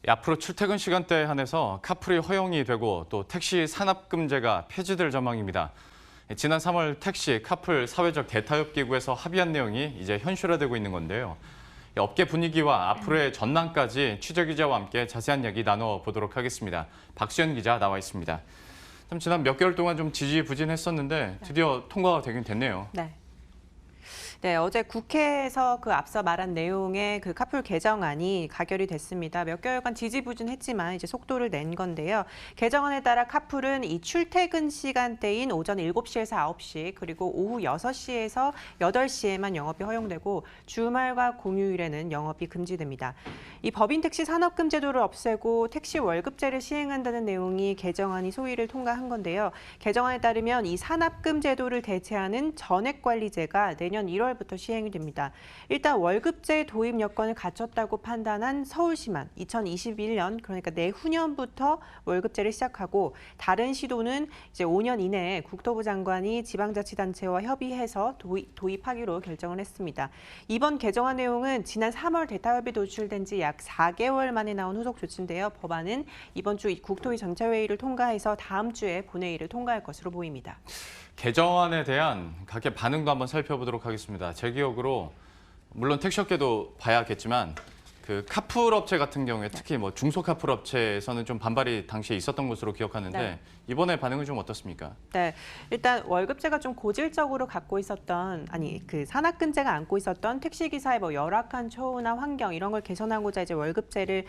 앞으로 출퇴근 시간대에 한해서 카풀이 허용이 되고 또 택시 산업금제가 폐지될 전망입니다. 지난 3월 택시, 카풀 사회적 대타협 기구에서 합의한 내용이 이제 현실화되고 있는 건데요. 업계 분위기와 앞으로의 전망까지 취재 기자와 함께 자세한 이야기 나눠보도록 하겠습니다. 박수연 기자 나와 있습니다. 참 지난 몇 개월 동안 좀 지지부진했었는데 드디어 통과가 되긴 됐네요. 네, 어제 국회에서 그 앞서 말한 내용의 그 카풀 개정안이 가결이 됐습니다. 몇 개월간 지지부진했지만 이제 속도를 낸 건데요. 개정안에 따라 카풀은 이 출퇴근 시간대인 오전 7시에서 9시 그리고 오후 6시에서 8시에만 영업이 허용되고 주말과 공휴일에는 영업이 금지됩니다. 이 법인 택시 산업금 제도를 없애고 택시 월급제를 시행한다는 내용이 개정안이 소위를 통과한 건데요. 개정안에 따르면 이 산업금 제도를 대체하는 전액관리제가 내년 1월부터 시행이 됩니다. 일단 월급제 도입 여건을 갖췄다고 판단한 서울시만 2021년 그러니까 내후년부터 월급제를 시작하고 다른 시도는 이제 5년 이내에 국토부 장관이 지방자치단체와 협의해서 도입하기로 결정을 했습니다. 이번 개정안 내용은 지난 3월 대타협이 도출된 지 약 4개월 만에 나온 후속 조치인데요. 법안은 이번 주 국토위 전체회의를 통과해서 다음 주에 본회의를 통과할 것으로 보입니다. 개정안에 대한 각계 반응도 한번 살펴보도록 하겠습니다. 제 기억으로 물론 택시업계도 봐야겠지만 그 카풀 업체 같은 경우에 특히 뭐 중소 카풀 업체에서는 좀 반발이 당시에 있었던 것으로 기억하는데 이번에 반응은 좀 어떻습니까? 네, 일단 월급제가 좀 고질적으로 갖고 있었던 그 산학금제가 안고 있었던 택시기사의 뭐 열악한 처우나 환경 이런 걸 개선하고자 이제 월급제를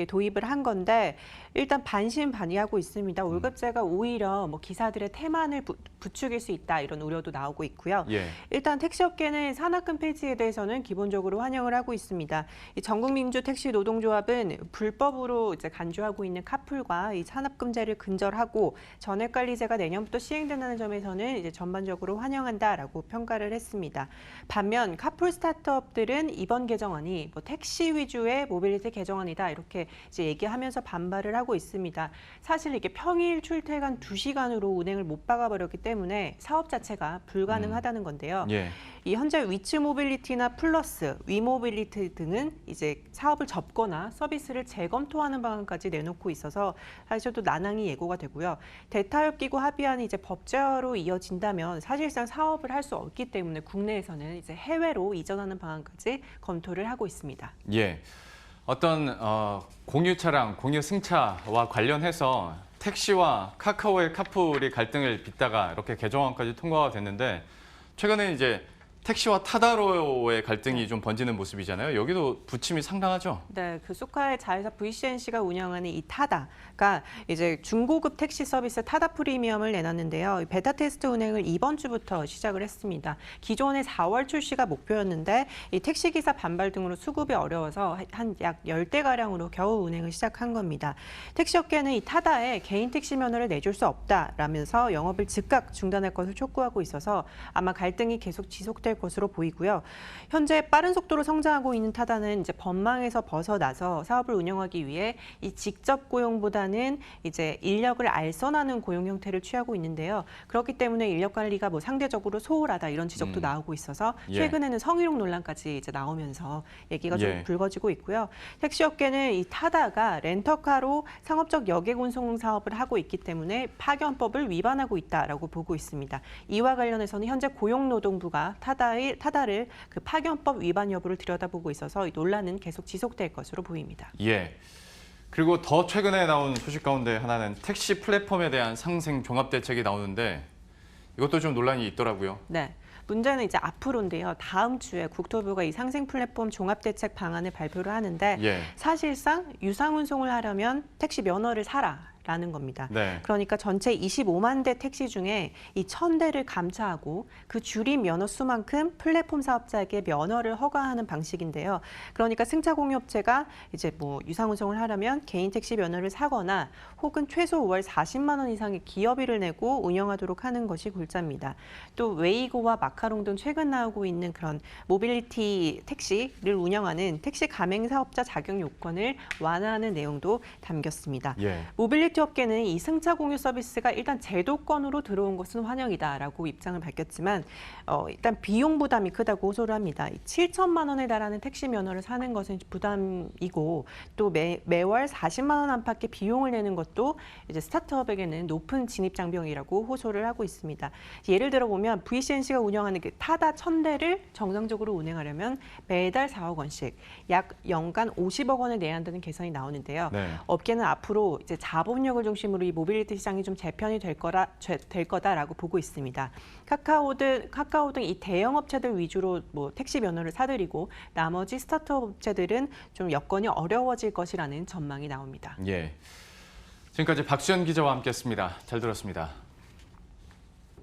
도입을 한 건데 일단 반신반의하고 있습니다. 월급제가 오히려 뭐 기사들의 태만을 부추길 수 있다 이런 우려도 나오고 있고요. 일단 택시업계는 산학금 폐지에 대해서는 기본적으로 환영을 하고 있습니다. 이 전국민주택시노동조합은 불법으로 이제 간주하고 있는 카풀과 이 산업금제를 근절하고 전액관리제가 내년부터 시행된다는 점에서는 이제 전반적으로 환영한다라고 평가를 했습니다. 반면 카풀 스타트업들은 이번 개정안이 뭐 택시 위주의 모빌리티 개정안이다 이렇게 이제 얘기하면서 반발을 하고 있습니다. 사실 이게 평일 출퇴근 2시간으로 운행을 못 박아버렸기 때문에 사업 자체가 불가능하다는 건데요. 이 현재 위치 모빌리티나 플러스, 위모빌리티 등은 이제 사업을 접거나 서비스를 재검토하는 방안까지 내놓고 있어서 사실 또 난항이 예고가 되고요. 대타협 기구 합의안이 이제 법제화로 이어진다면 사실상 사업을 할 수 없기 때문에 국내에서는 이제 해외로 이전하는 방안까지 검토를 하고 있습니다. 어떤 공유 차량, 공유 승차와 관련해서 택시와 카카오의 카풀이 갈등을 빚다가 이렇게 개정안까지 통과가 됐는데 최근에 이제 택시와 타다로의 갈등이 좀 번지는 모습이잖아요. 여기도 부침이 상당하죠? 네, 그 수카의 자회사 VCNC가 운영하는 이 타다가 이제 중고급 택시 서비스 타다 프리미엄을 내놨는데요. 베타 테스트 운행을 이번 주부터 시작을 했습니다. 기존의 4월 출시가 목표였는데 이 택시기사 반발 등으로 수급이 어려워서 한 약 10대가량으로 겨우 운행을 시작한 겁니다. 택시업계는 이 타다에 개인 택시 면허를 내줄 수 없다라면서 영업을 즉각 중단할 것을 촉구하고 있어서 아마 갈등이 계속 지속될 것으로 보이고요. 현재 빠른 속도로 성장하고 있는 타다는 이제 법망에서 벗어나서 사업을 운영하기 위해 이 직접 고용보다는 이제 인력을 알선하는 고용 형태를 취하고 있는데요. 그렇기 때문에 인력 관리가 뭐 상대적으로 소홀하다 이런 지적도 나오고 있어서 최근에는 성희롱 논란까지 이제 나오면서 얘기가 좀 불거지고 있고요. 택시업계는 이 타다가 렌터카로 상업적 여객 운송 사업을 하고 있기 때문에 파견법을 위반하고 있다라고 보고 있습니다. 이와 관련해서는 현재 고용노동부가 타다를 그 파견법 위반 여부를 들여다보고 있어서 이 논란은 계속 지속될 것으로 보입니다. 그리고 더 최근에 나온 소식 가운데 하나는 택시 플랫폼에 대한 상생 종합 대책이 나오는데 이것도 좀 논란이 있더라고요. 네. 문제는 이제 앞으로인데요. 다음 주에 국토부가 이 상생 플랫폼 종합 대책 방안을 발표를 하는데 사실상 유상 운송을 하려면 택시 면허를 사라. 라는 겁니다. 그러니까 전체 25만 대 택시 중에 이 1,000대를 감차하고 그 줄인 면허 수만큼 플랫폼 사업자에게 면허를 허가하는 방식인데요. 그러니까 승차 공유업체가 이제 뭐 유상 운송을 하려면 개인 택시 면허를 사거나 혹은 최소 5월 40만 원 이상의 기여비를 내고 운영하도록 하는 것이 골자입니다. 또 웨이고와 마카롱 등 최근 나오고 있는 그런 모빌리티 택시를 운영하는 택시 가맹 사업자 자격 요건을 완화하는 내용도 담겼습니다. 모빌리티 모빌리티 업계는 이 승차 공유 서비스가 일단 제도권으로 들어온 것은 환영이다라고 입장을 밝혔지만 일단 비용 부담이 크다고 호소를 합니다. 7천만 원에 달하는 택시 면허를 사는 것은 부담이고 또 매월 40만 원 안팎의 비용을 내는 것도 이제 스타트업에게는 높은 진입 장벽이라고 호소를 하고 있습니다. 예를 들어 보면 VCNC가 운영하는 그 타다 1000대를 정상적으로 운행하려면 매달 4억 원씩 약 연간 50억 원을 내야 한다는 계산이 나오는데요. 네. 업계는 앞으로 이제 자본력을 중심으로 이 모빌리티 시장이 좀 재편이 될 거다라고 보고 있습니다. 카카오 등 이 대형 업체들 위주로 뭐 택시 면허를 사들이고 나머지 스타트업 업체들은 좀 여건이 어려워질 것이라는 전망이 나옵니다. 예. 지금까지 박수현 기자와 함께했습니다. 잘 들었습니다.